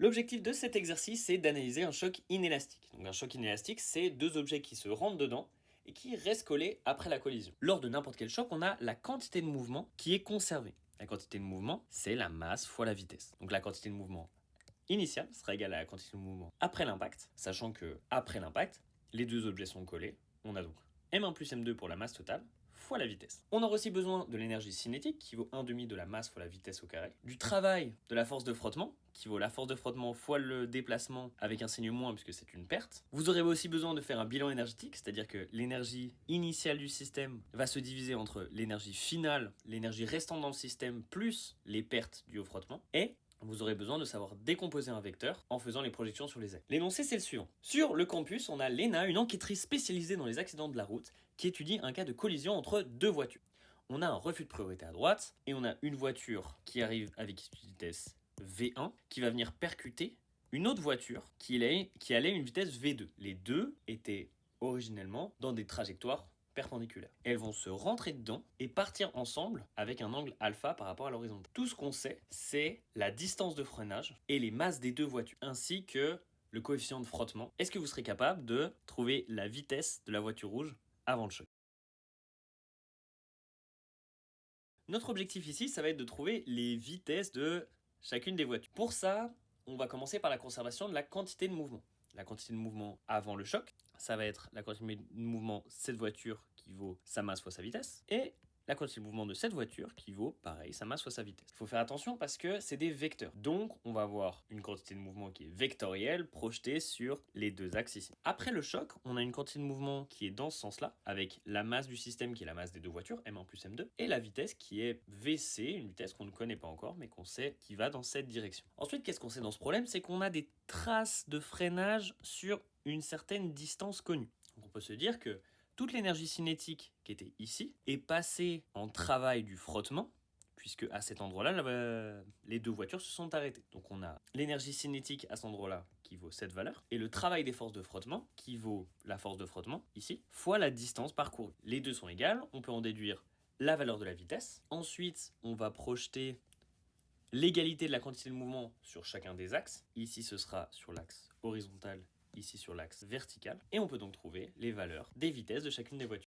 L'objectif de cet exercice, c'est d'analyser un choc inélastique. Donc un choc inélastique, c'est deux objets qui se rentrent dedans et qui restent collés après la collision. Lors de n'importe quel choc, on a la quantité de mouvement qui est conservée. La quantité de mouvement, c'est la masse fois la vitesse. Donc la quantité de mouvement initiale sera égale à la quantité de mouvement après l'impact, sachant que après l'impact, les deux objets sont collés. On a donc m1 plus m2 pour la masse totale, fois la vitesse. On aura aussi besoin de l'énergie cinétique, qui vaut 1,5 de la masse fois la vitesse au carré, du travail de la force de frottement, qui vaut la force de frottement fois le déplacement avec un signe moins puisque c'est une perte. Vous aurez aussi besoin de faire un bilan énergétique, c'est-à-dire que l'énergie initiale du système va se diviser entre l'énergie finale, l'énergie restante dans le système, plus les pertes dues au frottement, et vous aurez besoin de savoir décomposer un vecteur en faisant les projections sur les ailes. L'énoncé, c'est le suivant. Sur le campus, on a l'ENA, une enquêtrice spécialisée dans les accidents de la route, qui étudie un cas de collision entre deux voitures. On a un refus de priorité à droite, et on a une voiture qui arrive avec une vitesse V1, qui va venir percuter une autre voiture qui allait une vitesse V2. Les deux étaient originellement dans des trajectoires perpendiculaires. Elles vont se rentrer dedans et partir ensemble avec un angle alpha par rapport à l'horizontale. Tout ce qu'on sait, c'est la distance de freinage et les masses des deux voitures, ainsi que le coefficient de frottement. Est-ce que vous serez capable de trouver la vitesse de la voiture rouge avant le choc? Notre objectif ici, ça va être de trouver les vitesses de chacune des voitures. Pour ça, on va commencer par la conservation de la quantité de mouvement. La quantité de mouvement avant le choc, ça va être la quantité de mouvement de cette voiture qui vaut sa masse fois sa vitesse, et la quantité de mouvement de cette voiture qui vaut, pareil, sa masse fois sa vitesse. Il faut faire attention parce que c'est des vecteurs. Donc, on va avoir une quantité de mouvement qui est vectorielle, projetée sur les deux axes ici. Après le choc, on a une quantité de mouvement qui est dans ce sens-là, avec la masse du système qui est la masse des deux voitures, m1 plus m2, et la vitesse qui est vc, une vitesse qu'on ne connaît pas encore, mais qu'on sait qui va dans cette direction. Ensuite, qu'est-ce qu'on sait dans ce problème? C'est qu'on a des traces de freinage sur une certaine distance connue. Donc, on peut se dire que toute l'énergie cinétique qui était ici est passée en travail du frottement, puisque à cet endroit-là, les deux voitures se sont arrêtées. Donc on a l'énergie cinétique à cet endroit-là qui vaut cette valeur, et le travail des forces de frottement qui vaut la force de frottement, ici, fois la distance parcourue. Les deux sont égales, on peut en déduire la valeur de la vitesse. Ensuite, on va projeter l'égalité de la quantité de mouvement sur chacun des axes. Ici, ce sera sur l'axe horizontal, ici sur l'axe vertical. Et on peut donc trouver les valeurs des vitesses de chacune des voitures.